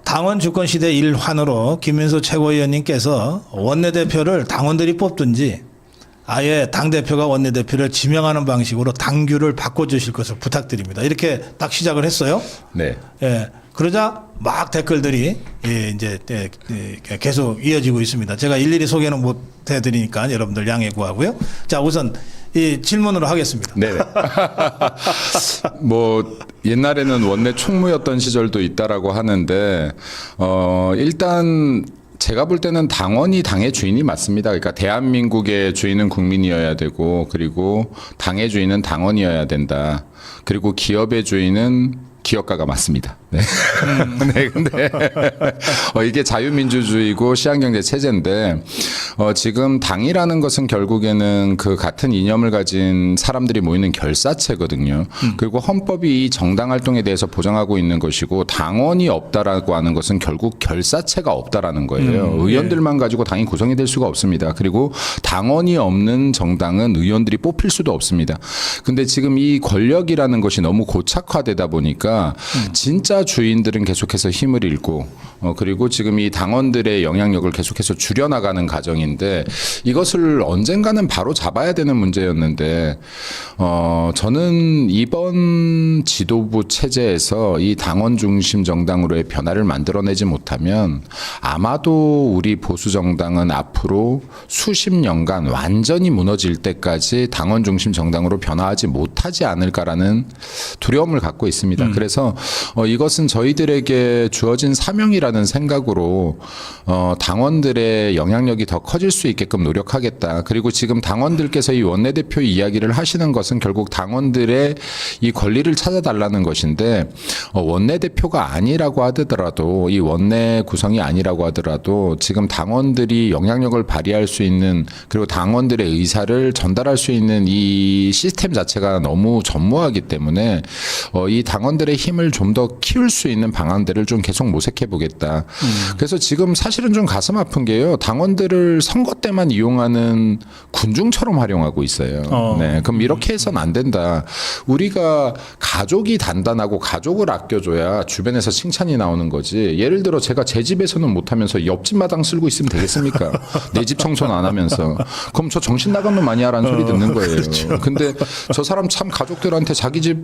당원 주권 시대 일환으로 김민수 최고위원님께서 원내대표를 당원들이 뽑든지 아예 당대표가 원내대표를 지명하는 방식으로 당규를 바꿔주실 것을 부탁드립니다. 이렇게 딱 시작을 했어요. 네. 예. 그러자 막 댓글들이 이제 계속 이어지고 있습니다. 제가 일일이 소개는 못 해드리니까 여러분들 양해 구하고요. 자, 우선 이 질문으로 하겠습니다. 네. 뭐 옛날에는 원내 총무였던 시절도 있다라고 하는데 일단 제가 볼 때는 당원이 당의 주인이 맞습니다. 그러니까 대한민국의 주인은 국민이어야 되고, 그리고 당의 주인은 당원이어야 된다. 그리고 기업의 주인은 기업가가 맞습니다. 네. 네, 근데 이게 자유민주주의고 시장경제 체제인데 지금 당이라는 것은 결국에는 그 같은 이념을 가진 사람들이 모이는 결사체거든요. 그리고 헌법이 이 정당 활동에 대해서 보장하고 있는 것이고 당원이 없다라고 하는 것은 결국 결사체가 없다라는 거예요. 의원들만 가지고 당이 구성이 될 수가 없습니다. 그리고 당원이 없는 정당은 의원들이 뽑힐 수도 없습니다. 근데 지금 이 권력이라는 것이 너무 고착화되다 보니까 진짜 주인들은 계속해서 힘을 잃고 그리고 지금 이 당원들의 영향력을 계속해서 줄여나가는 과정인데 이것을 언젠가는 바로 잡아야 되는 문제였는데 저는 이번 지도부 체제에서 이 당원 중심 정당으로의 변화를 만들어내지 못하면 아마도 우리 보수 정당은 앞으로 수십 년간 완전히 무너질 때까지 당원 중심 정당으로 변화하지 못하지 않을까라는 두려움을 갖고 있습니다. 그래서 이것은 저희들에게 주어진 사명이라는 생각으로 당원들의 영향력이 더 커질 수 있게끔 노력하겠다. 그리고 지금 당원들께서 이 원내대표 이야기를 하시는 것은 결국 당원들의 이 권리를 찾아달라는 것인데 원내대표가 아니라고 하더라도 이 원내 구성이 아니라고 하더라도 지금 당원들이 영향력을 발휘할 수 있는 그리고 당원들의 의사를 전달할 수 있는 이 시스템 자체가 너무 전무하기 때문에 이 당원들의 힘을 좀 더 키울 수 있는 방안들을 좀 계속 모색해 보겠다. 그래서 지금 사실은 좀 가슴 아픈 게요. 당원들을 선거 때만 이용하는 군중처럼 활용하고 있어요. 네, 그럼 이렇게 해서는 안 된다. 우리가 가족이 단단하고 가족을 아껴줘야 주변에서 칭찬이 나오는 거지. 예를 들어 제가 제 집에서는 못하면서 옆집 마당 쓸고 있으면 되겠습니까? 내 집 청소는 안 하면서. 그럼 저 정신 나간 놈 아니야 라는 소리 듣는 거예요. 그렇죠. 근데 저 사람 참 가족들한테 자기 집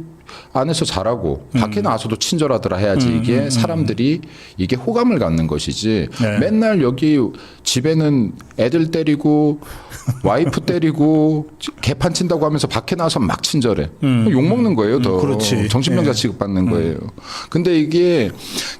안에서 잘하고 밖에 나와서도 친절하더라 해야지 이게 사람들이 이게 호감을 갖는 것이지. 네. 맨날 여기 집에는 애들 때리고 와이프 때리고 개판 친다고 하면서 밖에 나와서 막 친절해. 욕먹는 거예요. 더 그렇지. 정신병자 네. 취급받는 거예요. 근데 이게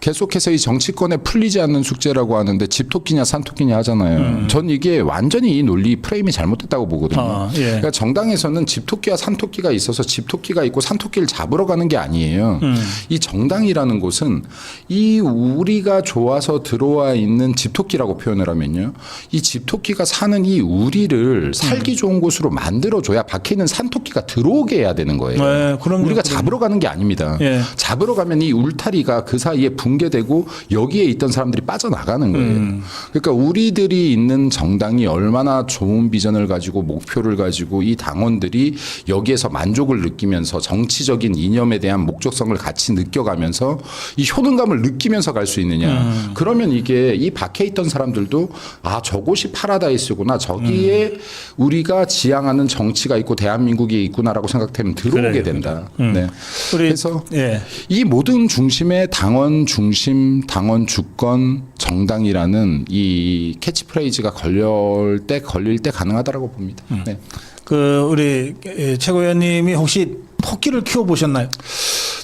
계속해서 이 정치권에 풀리지 않는 숙제라고 하는데 집토끼냐 산토끼냐 하잖아요. 전 이게 완전히 이 논리 프레임이 잘못됐다고 보거든요. 예. 그러니까 정당에서는 집토끼와 산토끼가 있어서 집토끼가 있고 산토끼를 잡으러 가는 게 아니에요. 이 정당이라는 곳은 이 우리가 좋아서 들어와 있는 집토끼라고 표현을 하면요. 이 집토끼가 사는 이 우리를 살기 좋은 곳으로 만들어줘야 밖에 있는 산토끼가 들어오게 해야 되는 거예요. 네, 우리가 잡으러 가는 게 아닙니다. 예. 잡으러 가면 이 울타리가 그 사이에 붕괴되고 여기에 있던 사람들이 빠져나가는 거예요. 그러니까 우리들이 있는 정당이 얼마나 좋은 비전을 가지고 목표를 가지고 이 당원들이 여기에서 만족을 느끼면서 정치적인 이념에 대한 목적성을 같이 느껴가면서 이 효능감을 느끼면서 갈 수 있느냐. 그러면 이게 이 밖에 있던 사람들도 아 저곳이 파라다이스구나. 저기에 우리가 지향하는 정치가 있고 대한민국이 있구나라고 생각하면 들어오게 된다. 네. 그래서 예. 이 모든 중심에 당원 중심, 당원 주권, 정당이라는 이 캐치프레이즈가 걸릴 때 가능하다라고 봅니다. 네. 그 우리 최고위원님이 혹시 토끼를 키워 보셨나요?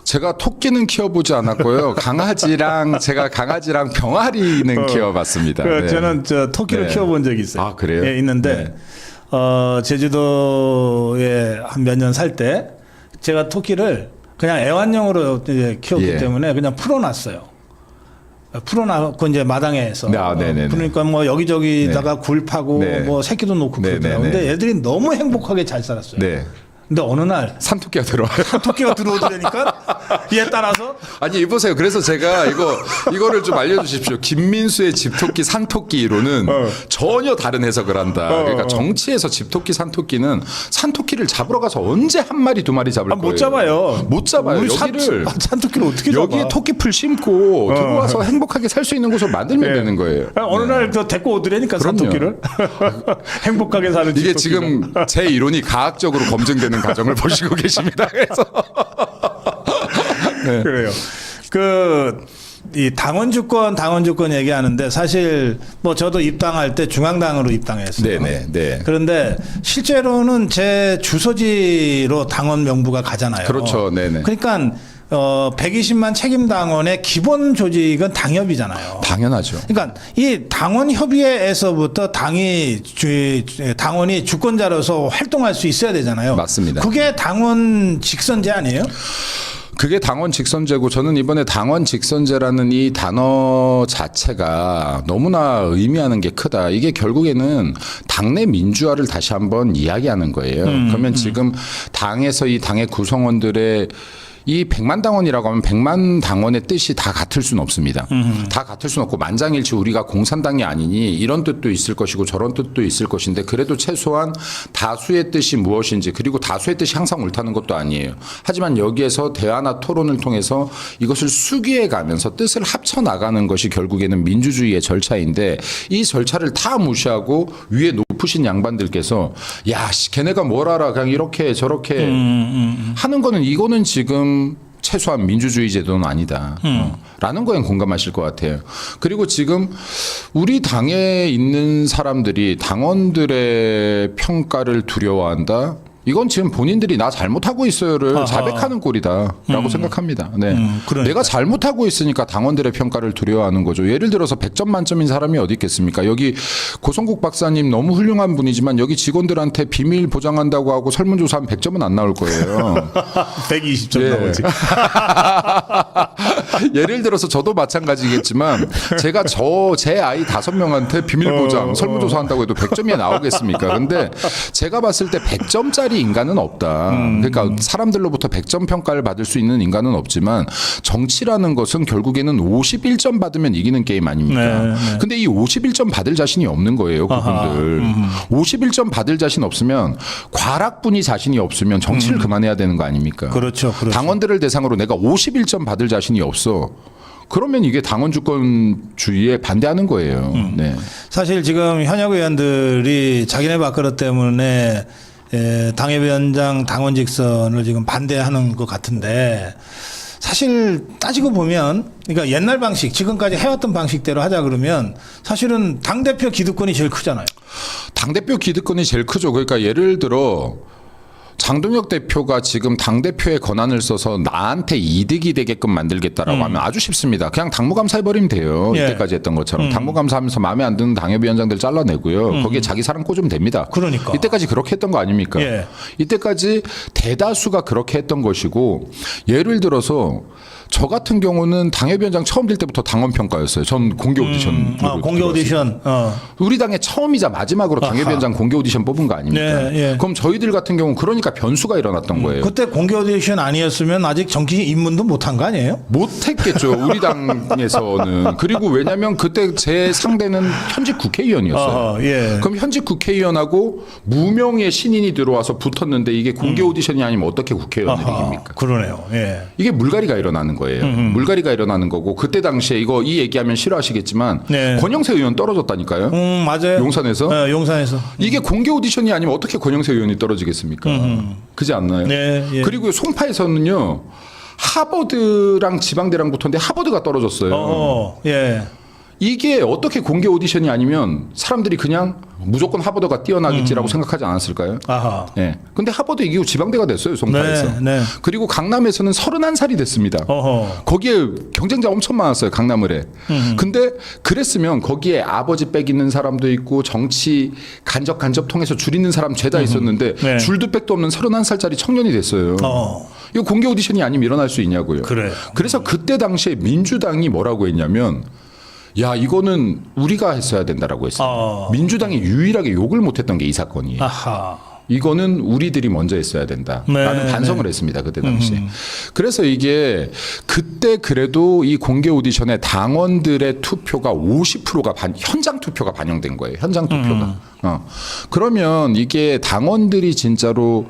제가 토끼는 키워보지 않았고요. 제가 강아지랑 병아리는 키워봤습니다. 네. 저는 저 토끼를 네. 키워본 적이 있어요. 아, 그래요? 예, 있는데 네. 제주도에 한 몇 년 살 때 제가 토끼를 그냥 애완용으로 이제 키웠기 예. 때문에 그냥 풀어놨어요. 풀어놔고 이제 마당에서. 네네네. 그러니까 뭐 여기저기다가 굴 파고 네. 뭐 새끼도 놓고 네네네. 그러더라고요. 근데 애들이 너무 행복하게 잘 살았어요. 네. 근데 어느 날 산토끼가 들어와요. 토끼가 들어오더라니까 얘 따라서 아니 이보세요. 그래서 제가 이거를 좀 알려주십시오. 김민수의 집토끼 산토끼로는 전혀 다른 해석을 한다. 그러니까 정치에서 집토끼 산토끼는 산토끼를 잡으러 가서 언제 한 마리 두 마리 잡을 거예요? 못 잡아요. 못 잡아요. 우리 여기를 산토끼를 어떻게 잡아? 여기에 토끼풀 심고 들어와서 행복하게 살 수 있는 곳을 만들면 되는 거예요. 어느 날 그 데리고 오더라니까 산토끼를 행복하게 사는 이게 집토끼가. 지금 제 이론이 과학적으로 검증되는 과정을 보시고 계십니다. 그래서 네. 그래요. 이 당원 주권 얘기하는데 사실 뭐 저도 입당할 때 중앙당으로 입당했어요. 네. 그런데 실제로는 제 주소지로 당원 명부가 가잖아요. 그렇죠. 네네. 그러니까 120만 책임 당원의 기본 조직은 당협이잖아요. 당연하죠. 그러니까 이 당원 협의회에서부터 당원이 주권자로서 활동할 수 있어야 되잖아요. 맞습니다. 그게 당원 직선제 아니에요? 그게 당원 직선제고 저는 이번에 당원 직선제라는 이 단어 자체가 너무나 의미하는 게 크다. 이게 결국에는 당내 민주화를 다시 한번 이야기하는 거예요. 그러면 지금 당에서 이 당의 구성원들의 이 100만 당원이라고 하면 100만 당원의 뜻이 다 같을 수는 없습니다. 다 같을 수는 없고 만장일치 우리가 공산당이 아니니 이런 뜻도 있을 것이고 저런 뜻도 있을 것인데 그래도 최소한 다수의 뜻이 무엇인지 그리고 다수의 뜻이 항상 옳다는 것도 아니에요. 하지만 여기에서 대화나 토론을 통해서 이것을 수기해 가면서 뜻을 합쳐 나가는 것이 결국에는 민주주의의 절차인데 이 절차를 다 무시하고 위에 높으신 양반들께서 야, 걔네가 뭘 알아 그냥 이렇게 저렇게 하는 거는 이거는 지금 최소한 민주주의 제도는 아니다. 라는 거에 공감하실 것 같아요. 그리고 지금 우리 당에 있는 사람들이 당원들의 평가를 두려워한다. 이건 지금 본인들이 나 잘못하고 있어요를 자백하는 꼴이다라고 생각합니다. 네. 그러니까. 내가 잘못하고 있으니까 당원들의 평가를 두려워하는 거죠. 예를 들어서 100점 만점인 사람이 어디 있겠습니까? 여기 고성국 박사님 너무 훌륭한 분이지만 여기 직원들한테 비밀 보장한다고 하고 설문조사하면 100점은 안 나올 거예요. 120점 예. 나오지. 예를 들어서 저도 마찬가지겠지만 제가 제 아이 5명한테 비밀 보장 설문조사한다고 해도 100점이 나오겠습니까? 근데 제가 봤을 때 100점짜리 인간은 없다. 그러니까 사람들로부터 100점 평가를 받을 수 있는 인간은 없지만 정치라는 것은 결국에는 51점 받으면 이기는 게임 아닙니까? 네. 근데 이 51점 받을 자신이 없는 거예요, 그분들. 51점 받을 자신 없으면 과락분이 자신이 없으면 정치를 그만해야 되는 거 아닙니까? 그렇죠. 당원들을 대상으로 내가 51점 받을 자신이 없어. 그러면 이게 당원 주권주의에 반대하는 거예요. 네. 사실 지금 현역 의원들이 자기네 밥그릇 때문에 당협위원장 당원 직선을 지금 반대하는 것 같은데 사실 따지고 보면 그러니까 옛날 방식 지금까지 해왔던 방식대로 하자 그러면 사실은 당대표 기득권이 제일 크잖아요. 당대표 기득권이 제일 크죠. 그러니까 예를 들어 장동혁 대표가 지금 당대표의 권한을 써서 나한테 이득이 되게끔 만들겠다라고 하면 아주 쉽습니다. 그냥 당무감사 해버리면 돼요. 예. 이때까지 했던 것처럼. 당무감사하면서 마음에 안 드는 당협위원장들 잘라내고요. 거기에 자기 사람 꽂으면 됩니다. 그러니까. 이때까지 그렇게 했던 거 아닙니까? 예. 이때까지 대다수가 그렇게 했던 것이고 예를 들어서 저 같은 경우는 당협위원장 처음 될 때부터 당원 평가였어요. 전 공개 오디션. 공개 오디션. 우리 당의 처음이자 마지막으로 당협위원장 공개 오디션 뽑은 거 아닙니까? 네, 예. 그럼 저희들 같은 경우는 그러니까 변수가 일어났던 거예요. 그때 공개 오디션 아니었으면 아직 정치 입문도 못한 거 아니에요? 못했겠죠. 우리 당에서는. 그리고 왜냐하면 그때 제 상대는 현직 국회의원이었어요. 예. 그럼 현직 국회의원하고 무명의 신인이 들어와서 붙었는데 이게 공개 오디션이 아니면 어떻게 국회의원을 이깁니까? 그러네요. 예. 이게 물갈이가 일어나는 거예요. 물갈이가 일어나는 거고 그때 당시에 이 얘기하면 싫어하시겠지만 네. 권영세 의원 떨어졌다니까요. 맞아요. 용산에서? 네, 용산에서. 이게 공개 오디션이 아니면 어떻게 권영세 의원이 떨어지겠습니까? 그지 않나요? 네, 예. 그리고 송파에서는요. 하버드랑 지방대랑 붙었는데 하버드가 떨어졌어요. 예. 이게 어떻게 공개 오디션이 아니면 사람들이 그냥 무조건 하버드가 뛰어나겠지라고 생각하지 않았을까요? 아하. 예. 근데 하버드 이기고 지방대가 됐어요, 송파에서. 네, 네. 그리고 강남에서는 31살이 됐습니다. 거기에 경쟁자 엄청 많았어요, 강남을에. 근데 그랬으면 거기에 아버지 백 있는 사람도 있고 정치 간접 통해서 줄 있는 사람 죄다 있었는데 네. 줄도 백도 없는 31살짜리 청년이 됐어요. 이거 공개 오디션이 아니면 일어날 수 있냐고요. 그래요. 그래서 그때 당시에 민주당이 뭐라고 했냐면 야 이거는 우리가 했어야 된다라고 했어요. 민주당이 유일하게 욕을 못했던 게 이 사건이에요. 아하. 이거는 우리들이 먼저 했어야 된다라는 네, 반성을 했습니다. 그때 당시. 그래서 이게 그때 그래도 이 공개 오디션에 당원들의 투표가 50%가 현장 투표가 반영된 거예요. 현장 투표가. 그러면 이게 당원들이 진짜로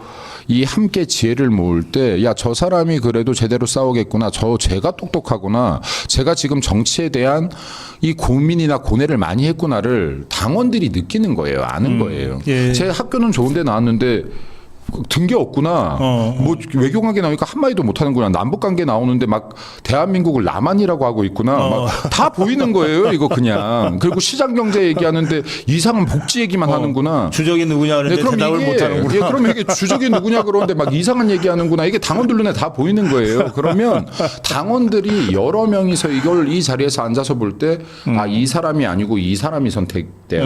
이 함께 지혜를 모을 때, 야, 저 사람이 그래도 제대로 싸우겠구나. 제가 똑똑하구나. 제가 지금 정치에 대한 이 고민이나 고뇌를 많이 했구나를 당원들이 느끼는 거예요. 아는 거예요. 예. 제 학교는 좋은데 나왔는데 든 게 없구나. 뭐 외교관계 나오니까 한마디도 못하는구나. 남북관계 나오는데 막 대한민국을 남한이라고 하고 있구나. 막 다 보이는 거예요. 이거 그냥. 그리고 시장경제 얘기하는데 이상한 복지 얘기만 하는구나. 주적이 누구냐 그러는데 대답을 못하는구나. 예, 그럼 이게 주적이 누구냐 그러는데 막 이상한 얘기하는구나. 이게 당원들 눈에 다 보이는 거예요. 그러면 당원들이 여러 명이서 이 자리에서 앉아서 볼 때 이 사람이 아니고 이 사람이 선택돼야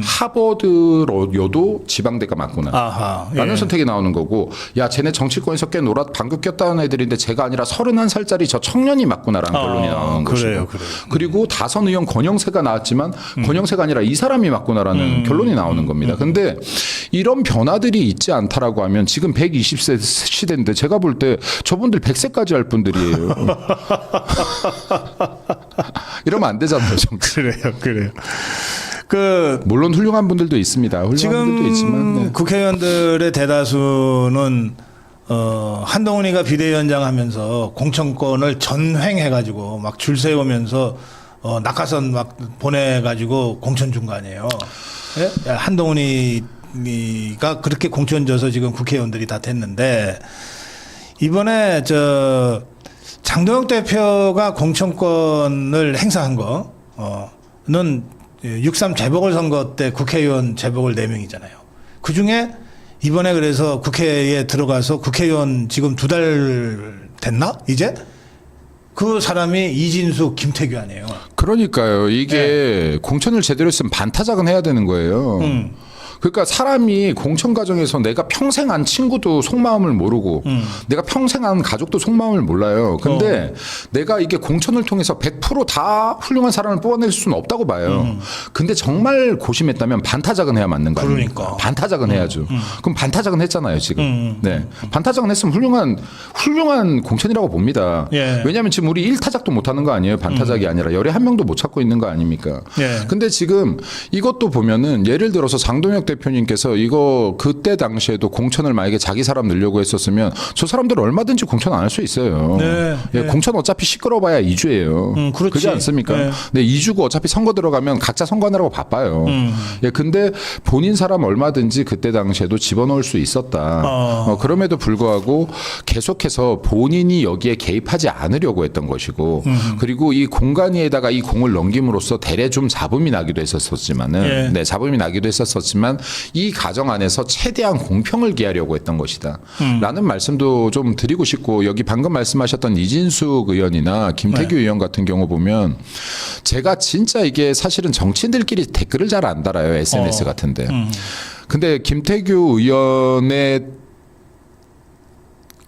하버드여도 지방대가 맞구나. 아하, 라는 예. 선택이 나오는 거고, 야, 쟤네 정치권에서 꽤 방금 꼈다는 애들인데 제가 아니라 31살짜리 저 청년이 맞구나라는 결론이 나오는 그래요, 것이고. 그리고 다선 의원 권영세가 나왔지만 권영세가 아니라 이 사람이 맞구나라는 결론이 나오는 겁니다. 근데 이런 변화들이 있지 않다라고 하면 지금 120세 시대인데 제가 볼 때 저분들 100세까지 할 분들이에요. 이러면 안 되잖아요, 정치. 그래요. 물론 훌륭한 분들도 있습니다. 훌륭한 분들도 지금 있지만. 네. 국회의원들의 대다수는 한동훈이가 비대위원장 하면서 공천권을 전횡해가지고 막 줄 세우면서 낙하산 막 보내가지고 공천 준 거 아니에요. 예? 한동훈이가 그렇게 공천 줘서 지금 국회의원들이 다 됐는데 이번에 장동혁 대표가 공천권을 행사한 거는 6.3 재보궐선거 때 국회의원 재보궐 4명이잖아요. 그중에 이번에 그래서 국회에 들어가서 국회의원 지금 2달 됐나? 이제? 그 사람이 이진숙, 김태규 아니에요. 그러니까요. 이게 공천을 제대로 했으면 반타작은 해야 되는 거예요. 그러니까 사람이 공천 과정에서 내가 평생 안 친구도 속마음을 모르고 내가 평생 안 가족도 속마음을 몰라요. 근데 내가 이게 공천을 통해서 100%다 훌륭한 사람을 뽑아낼 수는 없다고 봐요. 근데 정말 고심했다면 반타작은 해야 맞는 거 아닙니까? 그러니까. 반타작은 해야죠. 그럼 반타작은 했잖아요, 지금. 네. 반타작은 했으면 훌륭한 공천이라고 봅니다. 예. 왜냐하면 지금 우리 1타작도 못 하는 거 아니에요? 반타작이 아니라 열에 한 명도 못 찾고 있는 거 아닙니까? 예. 근데 지금 이것도 보면은 예를 들어서 장동혁 대표님께서 이거 그때 당시에도 공천을 만약에 자기 사람 넣으려고 했었으면 저 사람들 얼마든지 공천 안 할 수 있어요. 네, 예, 네. 공천 어차피 시끄러워봐야 2주예요. 그렇지. 그렇지 않습니까? 네. 네, 2주고 어차피 선거 들어가면 각자 선거하느라고 바빠요. 예, 근데 본인 사람 얼마든지 그때 당시에도 집어넣을 수 있었다. 그럼에도 불구하고 계속해서 본인이 여기에 개입하지 않으려고 했던 것이고 그리고 이 공간 위에다가 이 공을 넘김으로써 대래 좀 잡음이 나기도 했었지만은 예. 네, 잡음이 나기도 했었지만 이 과정 안에서 최대한 공평을 기하려고 했던 것이다. 라는 말씀도 좀 드리고 싶고 여기 방금 말씀하셨던 이진숙 의원이나 김태규 의원 같은 경우 보면 제가 진짜 이게 사실은 정치인들끼리 댓글을 잘 안 달아요. SNS 같은데. 근데 김태규 의원의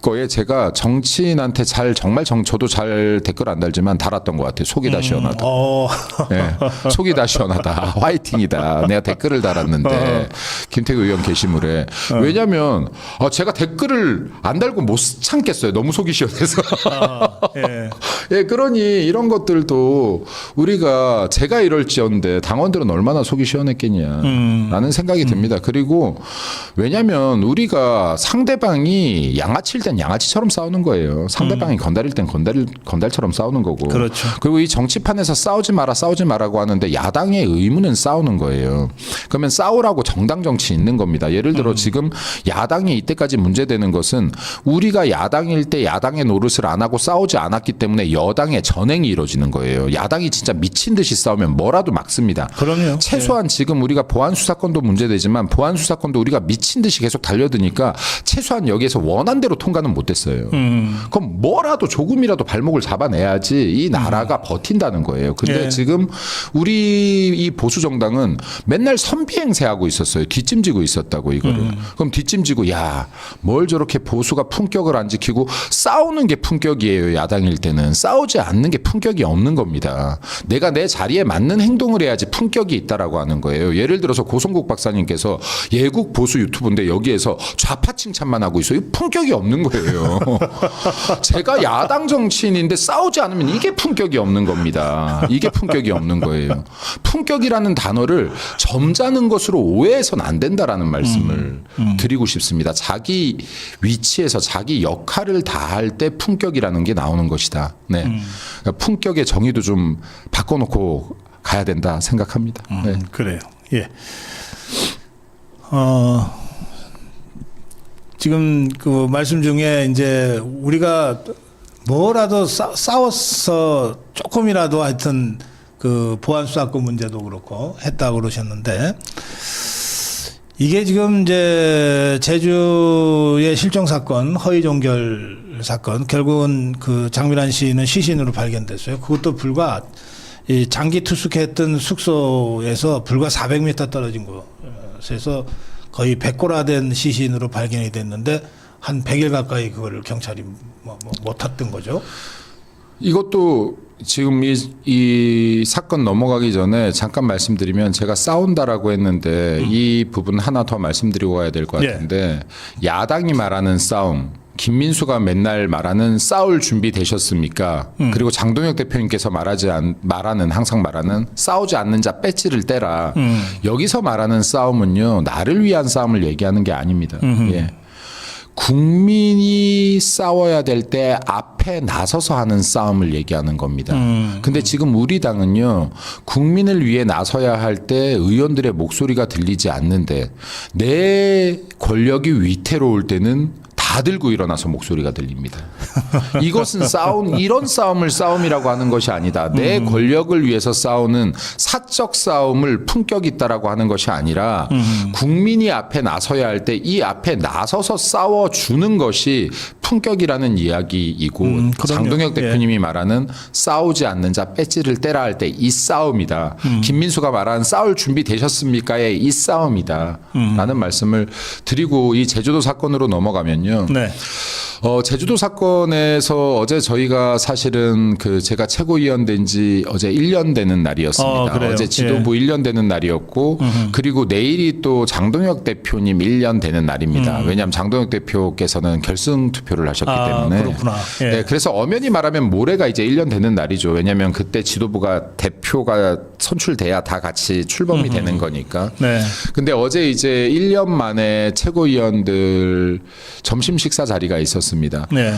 거에 제가 정치인한테 정말 저도 잘 댓글 안 달지만 달았던 것 같아요. 속이 다 시원하다. 네, 속이 다 시원하다. 화이팅이다. 내가 댓글을 달았는데 김태규 의원 게시물에 왜냐하면 제가 댓글을 안 달고 못 참겠어요. 너무 속이 시원해서. 예. 예, 그러니 이런 것들도 우리가 제가 이럴지언데 당원들은 얼마나 속이 시원했겠냐라는 생각이 듭니다. 그리고 왜냐하면 우리가 상대방이 양아치일 땐 양아치처럼 싸우는 거예요. 상대방이 건달일 땐 건달처럼 싸우는 거고. 그렇죠. 그리고 이 정치판에서 싸우지 마라고 하는데 야당의 의무는 싸우는 거예요. 그러면 싸우라고 정당 정치 있는 겁니다. 예를 들어 지금 야당이 이때까지 문제되는 것은 우리가 야당일 때 야당의 노릇을 안 하고 싸우지 않았기 때문에 여당의 전행이 이루어지는 거예요. 야당이 진짜 미친 듯이 싸우면 뭐라도 막습니다. 그럼요. 최소한 지금 우리가 보안 수사권도 문제되지만 보안 수사권도 우리가 미친 듯이 계속 달려드니까 최소한 여기에서 원한 대로 통과는 일단은 못 됐어요. 그럼 뭐라도 조금이라도 발목을 잡아내야지 이 나라가 버틴다는 거예요. 근데 예. 지금 우리 이 보수 정당은 맨날 선비행세하고 있었어요. 뒷짐지고 있었다고 이거를. 그럼 뒷짐지고 야, 뭘 저렇게 보수가 품격을 안 지키고 싸우는 게 품격이에요. 야당일 때는 싸우지 않는 게 품격이 없는 겁니다. 내가 내 자리에 맞는 행동을 해야지 품격이 있다라고 하는 거예요. 예를 들어서 고성국 박사님께서 예국 보수 유튜브인데 여기에서 좌파 칭찬만 하고 있어요. 품격이 없는 거예요. 제가 야당 정치인인데 싸우지 않으면 이게 품격이 없는 겁니다. 이게 품격이 없는 거예요. 품격이라는 단어를 점잖은 것으로 오해해서는 안 된다라는 말씀을 드리고 싶습니다. 자기 위치에서 자기 역할을 다할 때 품격이라는 게 나오는 것이다. 네. 그러니까 품격의 정의도 좀 바꿔놓고 가야 된다 생각합니다. 네. 그래요. 예. 지금 그 말씀 중에 이제 우리가 뭐라도 싸워서 조금이라도 하여튼 그 보안수사권 문제도 그렇고 했다고 그러셨는데 이게 지금 이제 제주의 실종 사건, 허위 종결 사건 결국은 그 장미란 씨는 시신으로 발견됐어요. 그것도 불과 이 장기 투숙했던 숙소에서 불과 400m 떨어진 곳에서 거의 100고라된 시신으로 발견이 됐는데 한 100일 가까이 그거를 경찰이 못 탔던 거죠. 이것도 지금 이 사건 넘어가기 전에 잠깐 말씀드리면 제가 싸운다라고 했는데 이 부분 하나 더 말씀드리고 가야 될 것 같은데 야당이 말하는 싸움 김민수가 맨날 말하는 싸울 준비 되셨습니까? 그리고 장동혁 대표님께서 항상 말하는 싸우지 않는 자 배지를 떼라. 여기서 말하는 싸움은요. 나를 위한 싸움을 얘기하는 게 아닙니다. 예. 국민이 싸워야 될 때 앞에 나서서 하는 싸움을 얘기하는 겁니다. 근데 지금 우리 당은요, 국민을 위해 나서야 할 때 의원들의 목소리가 들리지 않는데 내 권력이 위태로울 때는 다 들고 일어나서 목소리가 들립니다. 이것은 이런 싸움을 싸움이라고 하는 것이 아니다. 내 권력을 위해서 싸우는 사적 싸움을 품격 있다라고 하는 것이 아니라 국민이 앞에 나서야 할 때 이 앞에 나서서 싸워주는 것이 품격이라는 이야기이고 장동혁 대표님이 말하는 싸우지 않는 자 배지를 떼라 할 때 이 싸움이다. 김민수가 말하는 싸울 준비 되셨습니까의 이 싸움이다. 라는 말씀을 드리고 이 제주도 사건으로 넘어가면요. 네. 제주도 사건에서 어제 저희가 사실은 제가 최고위원 된 지 어제 1년 되는 날이었습니다. 어제 지도부 1년 되는 날이었고 그리고 내일이 또 장동혁 대표님 1년 되는 날입니다. 왜냐하면 장동혁 대표께서는 결승 투표를 하셨기 때문에. 그렇구나. 예. 네, 그래서 엄연히 말하면 모레가 이제 1년 되는 날이죠. 왜냐하면 그때 지도부가 대표가 선출돼야 다 같이 출범이 되는 거니까. 네. 근데 어제 이제 1년 만에 최고위원들 점심 식사 자리가 있었습니다. 네.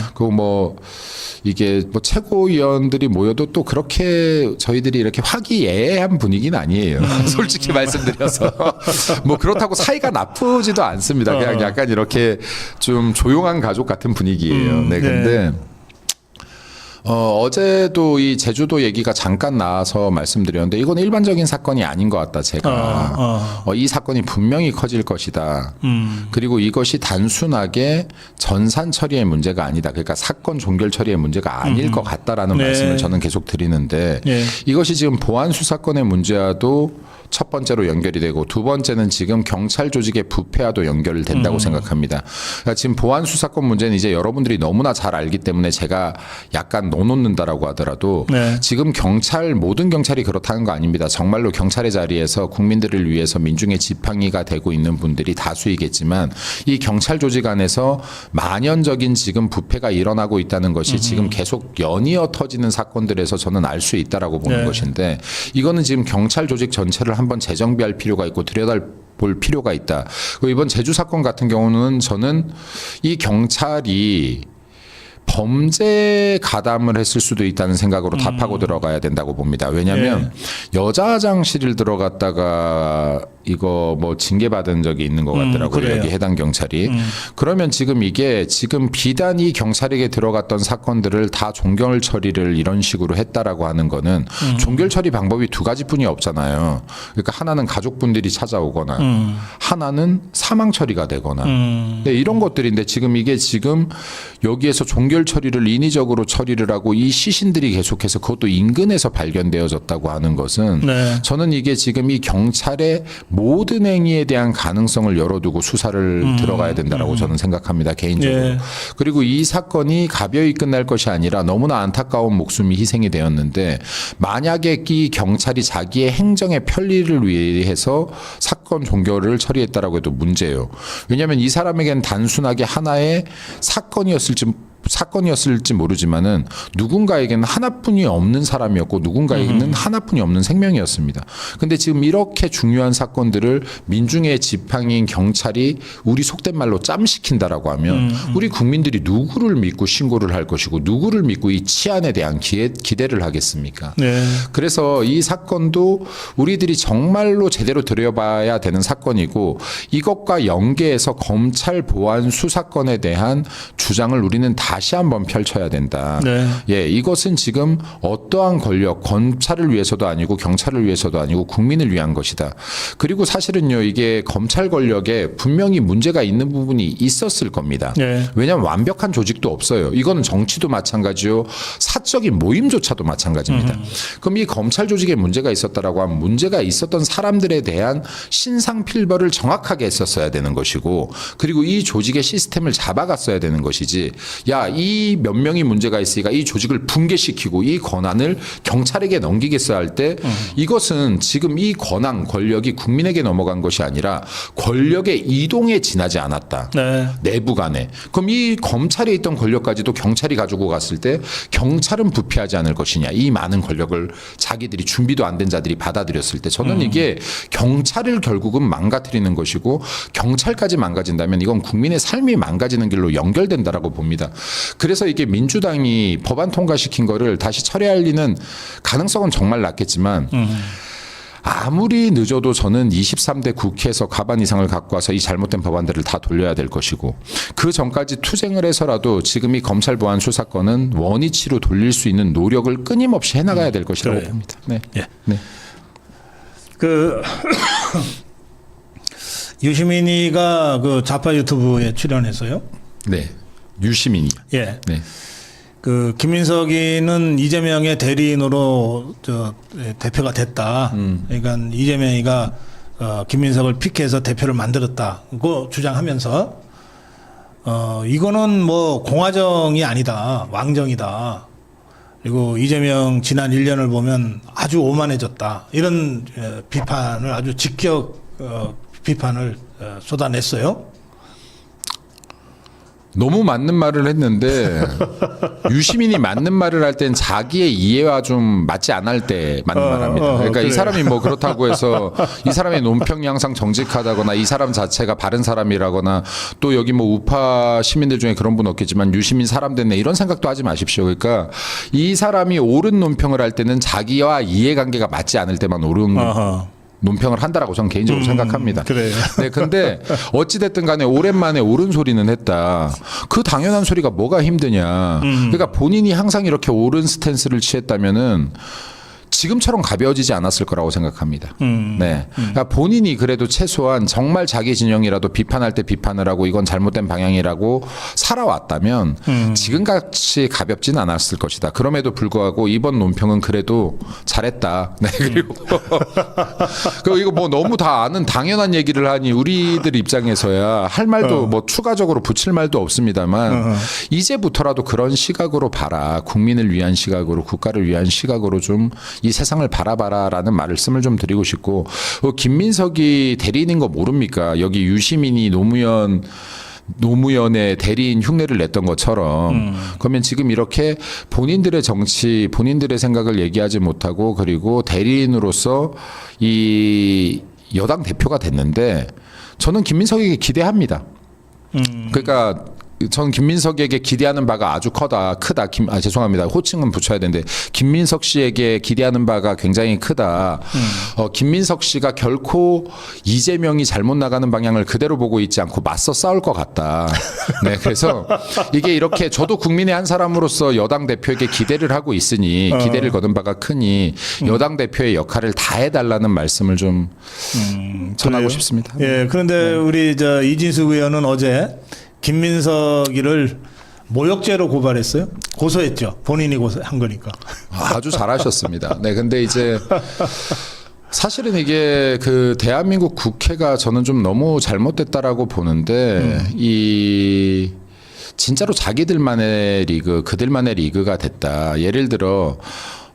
이게 최고위원들이 모여도 또 그렇게 저희들이 이렇게 화기애애한 분위기는 아니에요. 솔직히 말씀드려서 그렇다고 사이가 나쁘지도 않습니다. 그냥 약간 이렇게 좀 조용한 가족 같은 분위기예요. 네, 근데. 어제도 이 제주도 얘기가 잠깐 나와서 말씀드렸는데 이건 일반적인 사건이 아닌 것 같다 제가 이 사건이 분명히 커질 것이다. 그리고 이것이 단순하게 전산 처리의 문제가 아니다. 그러니까 사건 종결 처리의 문제가 아닐 것 같다라는 말씀을 저는 계속 드리는데 이것이 지금 보안 수사권의 문제와도 첫 번째로 연결이 되고 두 번째는 지금 경찰 조직의 부패와도 연결을 된다고 생각합니다. 그러니까 지금 보안 수사권 문제는 이제 여러분들이 너무나 잘 알기 때문에 제가 약간 넣어놓는다라고 하더라도 지금 모든 경찰이 그렇다는 거 아닙니다. 정말로 경찰의 자리에서 국민들을 위해서 민중의 지팡이가 되고 있는 분들이 다수이겠지만 이 경찰 조직 안에서 만연적인 지금 부패가 일어나고 있다는 것이 지금 계속 연이어 터지는 사건들에서 저는 알 수 있다라고 보는 것인데 이거는 지금 경찰 조직 전체를 한번 재정비할 필요가 있고 들여다볼 필요가 있다. 그리고 이번 제주 사건 같은 경우는 저는 이 경찰이 범죄 가담을 했을 수도 있다는 생각으로 답하고 들어가야 된다고 봅니다. 왜냐하면 여자 화장실을 들어갔다가 이거 뭐 징계받은 적이 있는 것 같더라고요. 그래요. 여기 해당 경찰이. 그러면 지금 이게 지금 비단 이 경찰에게 들어갔던 사건들을 다 종결 처리를 이런 식으로 했다라고 하는 거는 종결 처리 방법이 두 가지뿐이 없잖아요. 그러니까 하나는 가족분들이 찾아오거나 하나는 사망 처리가 되거나 네, 이런 것들인데 지금 이게 지금 여기에서 종결 처리를 인위적으로 처리를 하고 이 시신들이 계속해서 그것도 인근에서 발견되어졌다고 하는 것은 네. 저는 이게 지금 이 경찰의 모든 행위에 대한 가능성을 열어두고 수사를 들어가야 된다라고 저는 생각합니다. 개인적으로. 예. 그리고 이 사건이 가벼이 끝날 것이 아니라 너무나 안타까운 목숨이 희생이 되었는데 만약에 이 경찰이 자기의 행정의 편리를 위해서 사건 종결을 처리했다라고 해도 문제예요. 왜냐하면 이 사람에겐 단순하게 하나의 사건이었을지 모르지만은 누군가에게는 하나뿐이 없는 사람이었고 누군가에게는 하나뿐이 없는 생명이었습니다. 근데 지금 이렇게 중요한 사건들을 민중의 지팡이인 경찰이 우리 속된 말로 짬시킨다라고 하면 우리 국민들이 누구를 믿고 신고를 할 것이고 누구를 믿고 이 치안에 대한 기대를 하겠습니까? 네. 그래서 이 사건도 우리들이 정말로 제대로 들여봐야 되는 사건이고 이것과 연계해서 검찰 보안 수사권에 대한 주장을 우리는 다시 한번 펼쳐야 된다. 네. 예, 이것은 지금 어떠한 권력, 검찰을 위해서도 아니고 경찰을 위해서도 아니고 국민을 위한 것이다. 그리고 사실은요, 이게 검찰 권력에 분명히 문제가 있는 부분이 있었을 겁니다. 네. 왜냐하면 완벽한 조직도 없어요. 이거는 정치도 마찬가지요. 사적인 모임조차도 마찬가지입니다. 그럼 이 검찰 조직에 문제가 있었다라고 하면 문제가 있었던 사람들에 대한 신상필벌을 정확하게 했었어야 되는 것이고 그리고 이 조직의 시스템을 잡아갔어야 되는 것이지 야, 이 몇 명이 문제가 있으니까 이 조직을 붕괴시키고 이 권한을 경찰에게 넘기겠어야 할 때 이것은 지금 이 권한, 권력이 국민에게 넘어간 것이 아니라 권력의 이동에 지나지 않았다. 네. 내부 간에. 그럼 이 검찰에 있던 권력까지도 경찰이 가지고 갔을 때 경찰은 부패하지 않을 것이냐. 이 많은 권력을 자기들이 준비도 안 된 자들이 받아들였을 때 저는 이게 경찰을 결국은 망가뜨리는 것이고 경찰까지 망가진다면 이건 국민의 삶이 망가지는 길로 연결된다라고 봅니다. 그래서 이게 민주당이 법안 통과시킨 거를 다시 철회할 리는 가능성은 정말 낮겠지만 아무리 늦어도 저는 23대 국회에서 과반 이상을 갖고 와서 이 잘못된 법안들을 다 돌려야 될 것이고 그 전까지 투쟁을 해서라도 지금 이 검찰 보안 수사권은 원위치로 돌릴 수 있는 노력을 끊임없이 해나가야 될 것이라고 그래요. 봅니다. 네. 예. 네. 그 유시민이가 그 좌파 유튜브에 출연해서요. 네. 유시민이. 예. 네. 그 김민석이는 이재명의 대리인으로 대표가 됐다. 그러니까 이재명이가 김민석을 픽해서 대표를 만들었다고 주장하면서 이거는 뭐 공화정이 아니다. 왕정이다. 그리고 이재명 지난 1년을 보면 아주 오만해졌다. 이런 비판을 아주 직격 비판을 쏟아냈어요. 너무 맞는 말을 했는데 유시민이 맞는 말을 할 땐 자기의 이해와 좀 맞지 않을 때 맞는 말 합니다. 그러니까 그래요. 이 사람이 뭐 그렇다고 해서 이 사람의 논평이 항상 정직하다거나 이 사람 자체가 바른 사람이라거나 또 여기 뭐 우파 시민들 중에 그런 분 없겠지만 유시민 사람 됐네 이런 생각도 하지 마십시오. 그러니까 이 사람이 옳은 논평을 할 때는 자기와 이해관계가 맞지 않을 때만 옳은 어허. 논평을 한다라고 저는 개인적으로 생각합니다. 그래요. 네, 근데 어찌됐든 간에 오랜만에 옳은 소리는 했다. 그 당연한 소리가 뭐가 힘드냐. 그러니까 본인이 항상 이렇게 옳은 스탠스를 취했다면은 지금처럼 가벼워지지 않았을 거라고 생각합니다. 네. 그러니까 본인이 그래도 최소한 정말 자기 진영이라도 비판할 때 비판을 하고 이건 잘못된 방향이라고 살아왔다면 지금같이 가볍진 않았을 것이다. 그럼에도 불구하고 이번 논평은 그래도 잘했다. 네. 그리고 이거 뭐 너무 다 아는 당연한 얘기를 하니 우리들 입장에서야 할 말도 뭐 추가적으로 붙일 말도 없습니다만 이제부터라도 그런 시각으로 봐라. 국민을 위한 시각으로 국가를 위한 시각으로 좀 이 세상을 바라봐라라는 말씀을 좀 드리고 싶고 김민석이 대리인인 거 모릅니까? 여기 유시민이 노무현의 대리인 흉내를 냈던 것처럼 그러면 지금 이렇게 본인들의 정치, 본인들의 생각을 얘기하지 못하고 그리고 대리인으로서 이 여당 대표가 됐는데 저는 김민석에게 기대합니다. 그러니까 전 김민석에게 기대하는 바가 아주 크다. 죄송합니다. 호칭은 붙여야 되는데 김민석 씨에게 기대하는 바가 굉장히 크다. 김민석 씨가 결코 이재명이 잘못 나가는 방향을 그대로 보고 있지 않고 맞서 싸울 것 같다. 네, 그래서 이게 이렇게 저도 국민의 한 사람으로서 여당 대표에게 기대를 하고 있으니 기대를 거둔 바가 크니 여당 대표의 역할을 다 해달라는 말씀을 좀 전하고 그래요? 싶습니다. 예, 그런데 우리 이진숙 의원은 어제 김민석이를 모욕죄로 고발했어요. 고소했죠. 본인이 고소한 거니까. 아주 잘하셨습니다. 네, 근데 이제 사실은 이게 그 대한민국 국회가 저는 좀 너무 잘못됐다라고 보는데 이 진짜로 자기들만의 리그, 그들만의 리그가 됐다. 예를 들어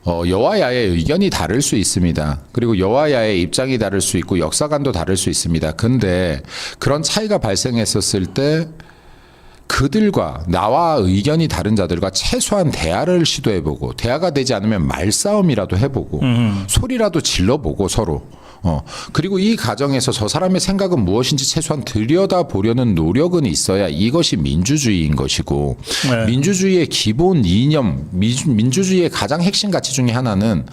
여와야의 의견이 다를 수 있습니다. 그리고 여와야의 입장이 다를 수 있고 역사관도 다를 수 있습니다. 근데 그런 차이가 발생했었을 때 그들과 나와 의견이 다른 자들과 최소한 대화를 시도해보고 대화가 되지 않으면 말싸움이라도 해보고 소리라도 질러보고 서로 그리고 이 과정에서 저 사람의 생각은 무엇인지 최소한 들여다보려는 노력은 있어야 이것이 민주주의인 것이고 네. 민주주의의 기본 이념, 민주주의의 가장 핵심 가치 중에 하나는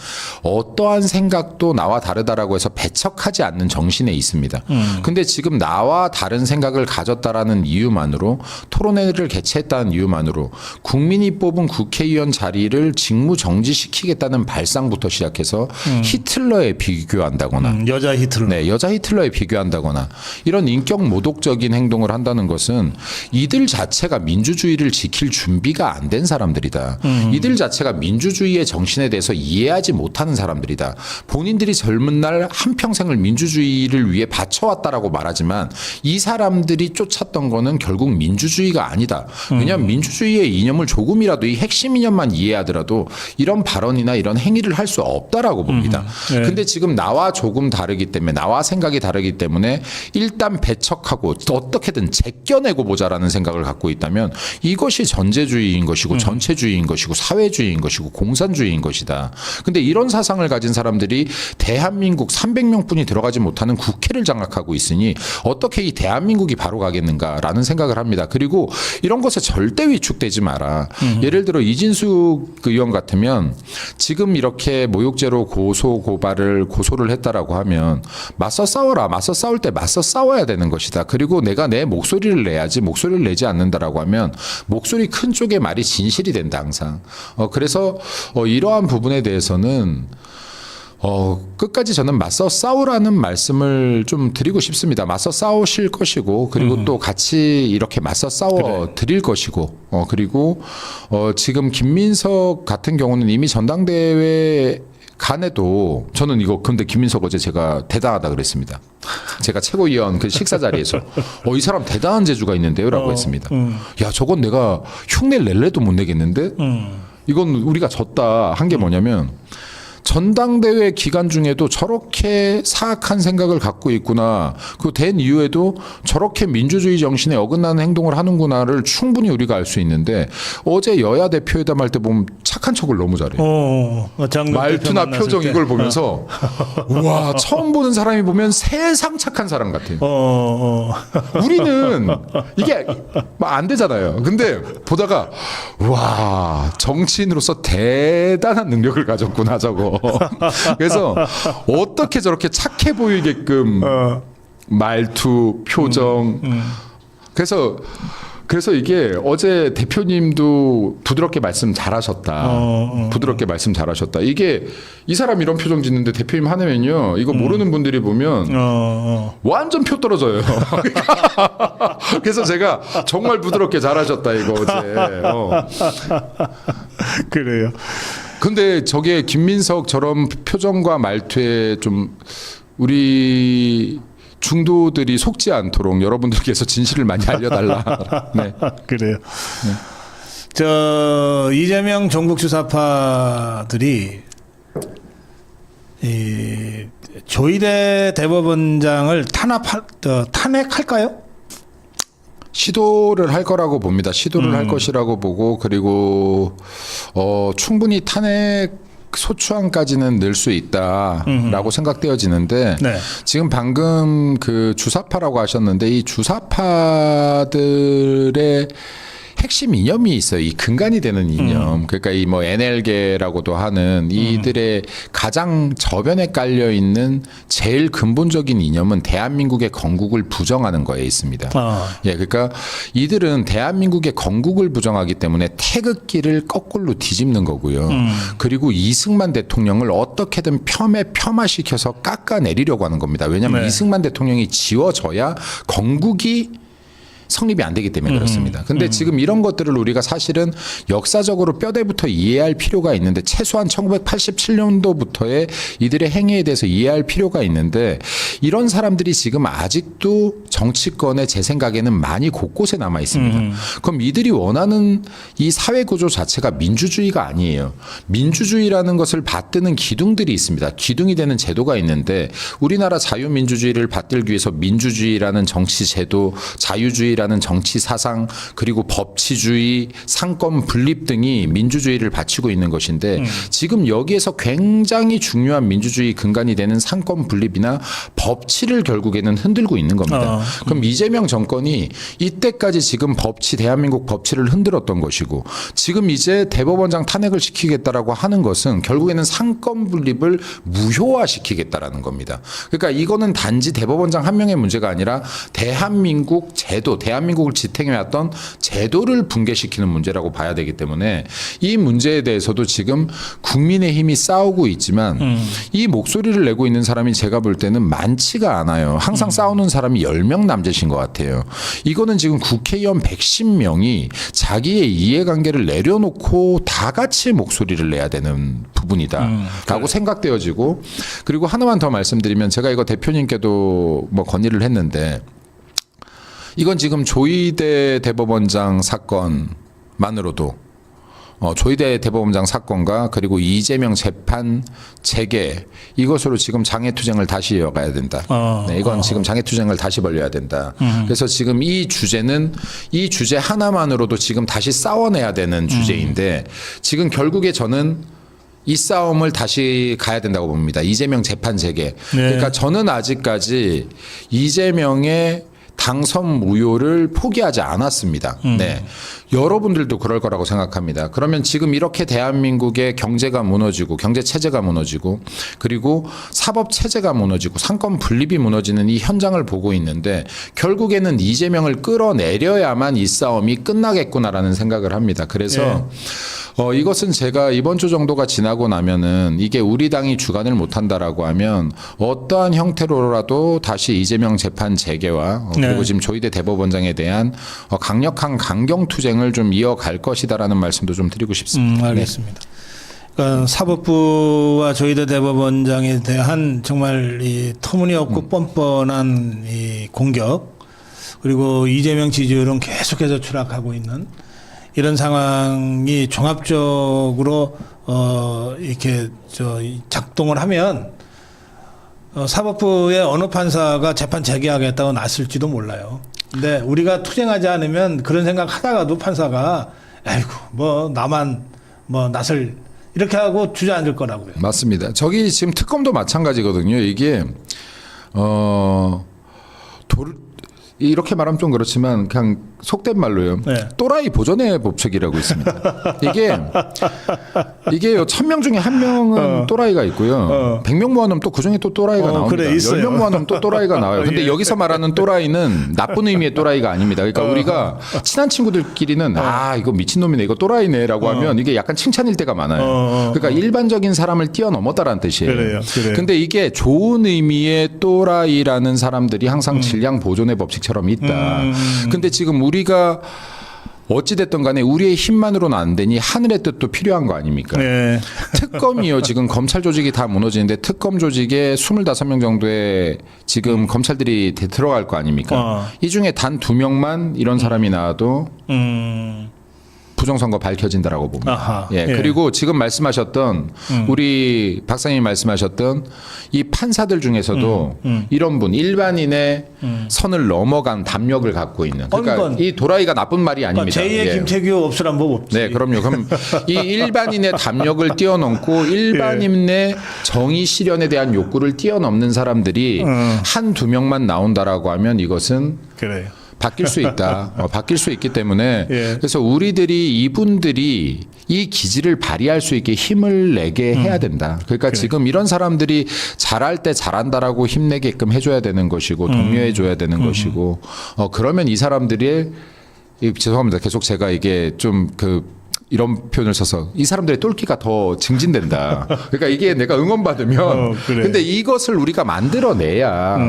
어떠한 생각도 나와 다르다라고 해서 배척하지 않는 정신에 있습니다. 근데 지금 나와 다른 생각을 가졌다라는 이유만으로 토론회를 개최했다는 이유만으로 국민이 뽑은 국회의원 자리를 직무 정지시키겠다는 발상부터 시작해서 히틀러에 비교한다거나 여자 히틀러. 네, 여자 히틀러에 비교한다거나 이런 인격 모독적인 행동을 한다는 것은 이들 자체가 민주주의를 지킬 준비가 안 된 사람들이다. 이들 자체가 민주주의의 정신에 대해서 이해하지 못하는 사람들이다. 본인들이 젊은 날 한평생을 민주주의를 위해 바쳐왔다라고 말하지만 이 사람들이 쫓았던 거는 결국 민주주의가 아니다. 왜냐하면 민주주의의 이념을 조금이라도 이 핵심 이념만 이해하더라도 이런 발언이나 이런 행위를 할 수 없다라고 봅니다. 네. 근데 지금 나와 조금 다르기 때문에 나와 생각이 다르기 때문에 일단 배척하고 어떻게든 제껴내고 보자라는 생각을 갖고 있다면 이것이 전제주의인 것이고 전체주의인 것이고 사회주의인 것이고 공산주의인 것이다. 근데 이런 사상을 가진 사람들이 대한민국 300명뿐이 들어가지 못하는 국회를 장악하고 있으니 어떻게 이 대한민국이 바로 가겠는가라는 생각을 합니다. 그리고 이런 것에 절대 위축되지 마라. 예를 들어 이진숙 의원 같으면 지금 이렇게 모욕죄로 고소를 했다라고 하면 맞서 싸워라. 맞서 싸울 때 맞서 싸워야 되는 것이다. 그리고 내가 내 목소리를 내야지 목소리를 내지 않는다라고 하면 목소리 큰 쪽의 말이 진실이 된다 항상. 그래서 이러한 부분에 대해서는 끝까지 저는 맞서 싸우라는 말씀을 좀 드리고 싶습니다. 맞서 싸우실 것이고 그리고 또 같이 이렇게 맞서 싸워 드릴 것이고 그리고 지금 김민석 같은 경우는 이미 전당대회 간에도 저는 이거 근데 김민석 어제 제가 대단하다 그랬습니다. 제가 최고위원 그 식사 자리에서 이 사람 대단한 재주가 있는데요라고 했습니다. 야 저건 내가 흉내를 낼래도 못 내겠는데 이건 우리가 졌다 한 게 뭐냐면 전당대회 기간 중에도 저렇게 사악한 생각을 갖고 있구나. 그 된 이후에도 저렇게 민주주의 정신에 어긋나는 행동을 하는구나를 충분히 우리가 알 수 있는데 어제 여야 대표회담 할 때 보면 착한 척을 너무 잘해요. 말투나 표정 이걸 보면서 우와 처음 보는 사람이 보면 세상 착한 사람 같아요. 우리는 이게 안 되잖아요. 근데 보다가 와 정치인으로서 대단한 능력을 가졌구나 저거. 그래서 어떻게 저렇게 착해 보이게끔 말투, 표정. 그래서 이게 어제 대표님도 부드럽게 말씀 잘하셨다. 부드럽게 말씀 잘하셨다. 이게 이 사람 이런 표정 짓는데 대표님 하나면요. 이거 모르는 분들이 보면 완전 표 떨어져요. 그래서 제가 정말 부드럽게 잘하셨다 이거 어제. 그래요. 근데 저게 김민석처럼 표정과 말투에 좀 우리 중도들이 속지 않도록 여러분들께서 진실을 많이 알려달라. 네. 그래요. 네. 이재명 전국주사파들이 이 조희대 대법원장을 탄핵할까요? 시도를 할 거라고 봅니다. 시도를 할 것이라고 보고 그리고 충분히 탄핵 소추안까지는 늘 수 있다라고 생각되어지는데 네. 지금 방금 그 주사파라고 하셨는데 이 주사파들의 핵심 이념이 있어요. 이 근간이 되는 이념. 그러니까 이 뭐 NL계라고도 하는 이들의 가장 저변에 깔려 있는 제일 근본적인 이념은 대한민국의 건국을 부정하는 거에 있습니다. 예, 그러니까 이들은 대한민국의 건국을 부정하기 때문에 태극기를 거꾸로 뒤집는 거고요. 그리고 이승만 대통령을 어떻게든 폄하시켜서 깎아내리려고 하는 겁니다. 왜냐하면 네. 이승만 대통령이 지워져야 건국이 성립이 안 되기 때문에 그렇습니다. 근데 지금 이런 것들을 우리가 사실은 역사적으로 뼈대부터 이해할 필요가 있는데 최소한 1987년도부터의 이들의 행위에 대해서 이해할 필요가 있는데 이런 사람들이 지금 아직도 정치권에 제 생각에는 많이 곳곳에 남아 있습니다. 그럼 이들이 원하는 이 사회 구조 자체가 민주주의가 아니에요. 민주주의라는 것을 받드는 기둥들이 있습니다. 기둥이 되는 제도가 있는데 우리나라 자유민주주의를 받들기 위해서 민주주의라는 정치 제도, 자유주의 라는 정치 사상 그리고 법치주의, 상권 분립 등이 민주주의를 바치고 있는 것인데 지금 여기에서 굉장히 중요한 민주주의 근간이 되는 상권 분립이나 법치를 결국에는 흔들고 있는 겁니다. 그럼 이재명 정권이 이때까지 지금 법치 대한민국 법치를 흔들었던 것이고 지금 이제 대법원장 탄핵을 시키겠다라고 하는 것은 결국에는 상권 분립을 무효화시키겠다라는 겁니다. 그러니까 이거는 단지 대법원장 한 명의 문제가 아니라 대한민국 제도 대한민국을 지탱해왔던 제도를 붕괴시키는 문제라고 봐야 되기 때문에 이 문제에 대해서도 지금 국민의힘이 싸우고 있지만 이 목소리를 내고 있는 사람이 제가 볼 때는 많지가 않아요. 항상 싸우는 사람이 10명 남짓인 것 같아요. 이거는 지금 국회의원 110명이 자기의 이해관계를 내려놓고 다 같이 목소리를 내야 되는 부분이다라고 생각되어지고 그리고 하나만 더 말씀드리면 제가 이거 대표님께도 뭐 건의를 했는데 이건 지금 조희대 대법원장 사건만으로도 조희대 대법원장 사건과 그리고 이재명 재판 재개 이것으로 지금 장애투쟁을 다시 이어가야 된다. 네, 이건 지금 장애투쟁을 다시 벌려야 된다. 그래서 지금 이 주제는 이 주제 하나만으로도 지금 다시 싸워내야 되는 주제인데 지금 결국에 저는 이 싸움을 다시 가야 된다고 봅니다. 이재명 재판 재개. 네. 그러니까 저는 아직까지 이재명의 당선 무효를 포기하지 않았습니다. 네. 여러분들도 그럴 거라고 생각합니다. 그러면 지금 이렇게 대한민국의 경제가 무너지고 경제 체제가 무너지고 그리고 사법 체제가 무너지고 상권 분립이 무너지는 이 현장을 보고 있는데 결국에는 이재명을 끌어내려야만 이 싸움이 끝나겠구나라는 생각을 합니다. 그래서 이것은 제가 이번 주 정도가 지나고 나면은 이게 우리 당이 주관을 못한다라고 하면 어떠한 형태로라도 다시 이재명 재판 재개와 그리고 지금 조희대 대법원장에 대한 강력한 강경 투쟁을 좀 이어갈 것이다라는 말씀도 좀 드리고 싶습니다. 알겠습니다. 그러니까 사법부와 조희대 대법원장에 대한 정말 이 터무니없고 뻔뻔한 이 공격 그리고 이재명 지지율은 계속해서 추락하고 있는 이런 상황이 종합적으로 이렇게 작동을 하면 사법부의 어느 판사가 재판 재개하겠다고 났을지도 몰라요. 근데 우리가 투쟁하지 않으면 그런 생각하다가도 판사가 아이고 뭐 나만 뭐 낯을 이렇게 하고 주저앉을 거라고요. 맞습니다. 저기 지금 특검도 마찬가지거든요. 이게 이렇게 말하면 좀 그렇지만 그냥 속된 말로요. 네. 또라이 보존의 법칙이라고 있습니다. 이게요. 1000명 중에 1명은 또라이가 있고요. 100명 모아놓으면 또 그중에 또 또라이가 나옵니다. 그래, 있어요. 10명 모아놓으면 또 또라이가 나와요. 근데 여기서 말하는 또라이는 나쁜 의미의 또라이가 아닙니다. 그러니까 우리가 친한 친구들끼리는 이거 미친놈이네, 이거 또라이네라고 하면 이게 약간 칭찬일 때가 많아요. 그러니까 일반적인 사람을 뛰어넘었다라는 뜻이에요. 그래요. 근데 이게 좋은 의미의 또라이라는 사람들이 항상 질량 보존의 법칙처럼 있다. 근데 지금 우리가 어찌됐든 간에 우리의 힘만으로는 안 되니 하늘의 뜻도 필요한 거 아닙니까? 네. 특검이요. 지금 검찰 조직이 다 무너지는데 특검 조직에 25명 정도의 지금 검찰들이 들어갈 거 아닙니까? 이 중에 단 2명만 이런 사람이 나와도 부정선거 밝혀진다라고 봅니다. 아하, 예, 예. 그리고 지금 말씀하셨던 우리 박사님이 말씀하셨던 이 판사들 중에서도 이런 분 일반인의 선을 넘어간 담력을 갖고 있는 그러니까 그러니까 이 도라이가 나쁜 말이 아닙니다. 제2의 예. 김태규 없으란 법 없지. 네, 그럼요. 그럼 이 일반인의 담력을 뛰어넘고 일반인의 정의 실현에 대한 욕구를 뛰어넘는 사람들이 한두 명만 나온다라고 하면 이것은 그래요. 바뀔 수 있다. 바뀔 수 있기 때문에 예. 그래서 우리들이 이분들이 이 기질을 발휘할 수 있게 힘을 내게 해야 된다. 그러니까 지금 이런 사람들이 잘할 때 잘한다라고 힘내게끔 해줘야 되는 것이고 독려해줘야 되는 것이고 그러면 이 사람들이 죄송합니다. 계속 제가 이게 좀 이런 표현을 써서 이 사람들의 똘끼가 더 증진된다. 그러니까 이게 내가 응원받으면 그래. 근데 이것을 우리가 만들어내야지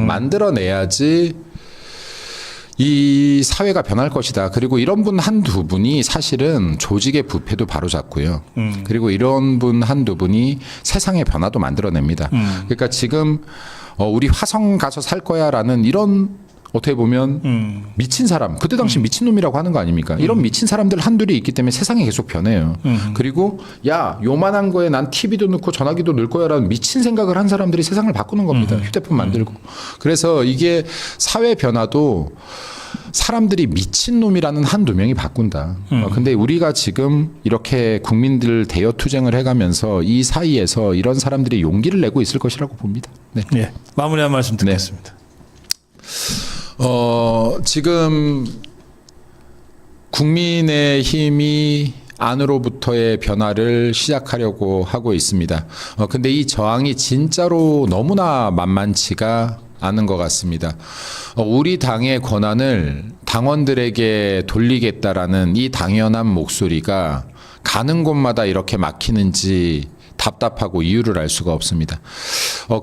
이 사회가 변할 것이다. 그리고 이런 분 한두 분이 사실은 조직의 부패도 바로잡고요. 그리고 이런 분 한두 분이 세상의 변화도 만들어냅니다. 그러니까 지금 우리 화성 가서 살 거야라는 이런 어떻게 보면 미친 사람 그때 당시 미친놈이라고 하는 거 아닙니까? 이런 미친 사람들 한둘이 있기 때문에 세상이 계속 변해요. 그리고 야 요만한 거에 난 TV도 넣고 전화기도 넣을 거야라는 미친 생각을 한 사람들이 세상을 바꾸는 겁니다. 휴대폰 만들고. 그래서 이게 사회 변화도 사람들이 미친놈이라는 한두 명이 바꾼다. 근데 우리가 지금 이렇게 국민들 대여 투쟁을 해가면서 이 사이에서 이런 사람들이 용기를 내고 있을 것이라고 봅니다. 네. 예. 마무리한 말씀 듣겠습니다. 지금 국민의힘이 안으로부터의 변화를 시작하려고 하고 있습니다. 근데 이 저항이 진짜로 너무나 만만치가 않은 것 같습니다. 우리 당의 권한을 당원들에게 돌리겠다라는 이 당연한 목소리가 가는 곳마다 이렇게 막히는지 답답하고 이유를 알 수가 없습니다.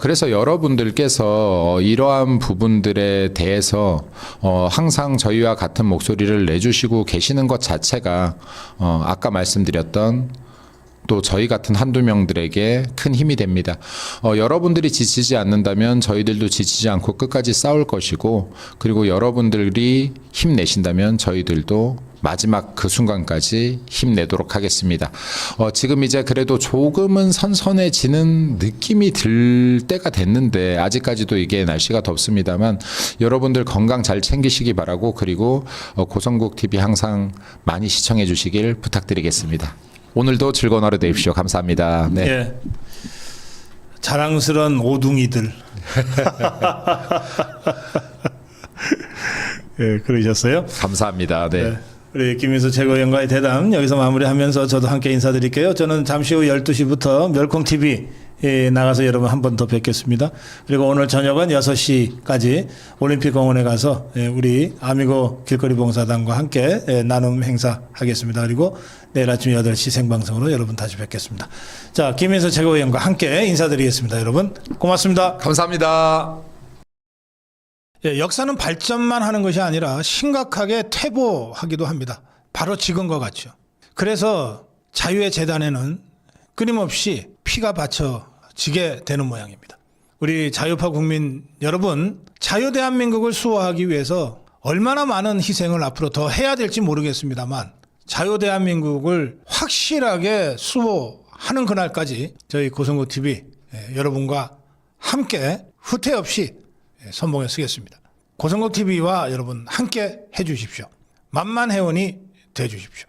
그래서 여러분들께서 이러한 부분들에 대해서 항상 저희와 같은 목소리를 내주시고 계시는 것 자체가 아까 말씀드렸던 또 저희 같은 한두 명들에게 큰 힘이 됩니다. 여러분들이 지치지 않는다면 저희들도 지치지 않고 끝까지 싸울 것이고 그리고 여러분들이 힘내신다면 저희들도 마지막 그 순간까지 힘내도록 하겠습니다. 지금 이제 그래도 조금은 선선해지는 느낌이 들 때가 됐는데 아직까지도 이게 날씨가 덥습니다만 여러분들 건강 잘 챙기시기 바라고 그리고 고성국 TV 항상 많이 시청해 주시길 부탁드리겠습니다. 오늘도 즐거운 하루 되십시오. 감사합니다. 네. 예. 자랑스러운 오둥이들. 예, 그러셨어요? 감사합니다. 네. 네. 우리 김인수 최고위원과의 대담 여기서 마무리하면서 저도 함께 인사드릴게요. 저는 잠시 후 12시부터 멸콩TV 나가서 여러분 한 번 더 뵙겠습니다. 그리고 오늘 저녁은 6시까지 올림픽공원에 가서 우리 아미고 길거리 봉사단과 함께 나눔 행사하겠습니다. 그리고 내일 아침 8시 생방송으로 여러분 다시 뵙겠습니다. 자, 김인수 최고위원과 함께 인사드리겠습니다. 여러분 고맙습니다. 감사합니다. 예, 역사는 발전만 하는 것이 아니라 심각하게 퇴보하기도 합니다. 바로 지금과 같죠. 그래서 자유의 재단에는 끊임없이 피가 바쳐지게 되는 모양입니다. 우리 자유파 국민 여러분, 자유 대한민국을 수호하기 위해서 얼마나 많은 희생을 앞으로 더 해야 될지 모르겠습니다만 자유 대한민국을 확실하게 수호하는 그날까지 저희 고성국 TV 여러분과 함께 후퇴 없이 선봉에 서겠습니다. 고성국 TV와 여러분 함께 해주십시오. 만만회원이 되어주십시오.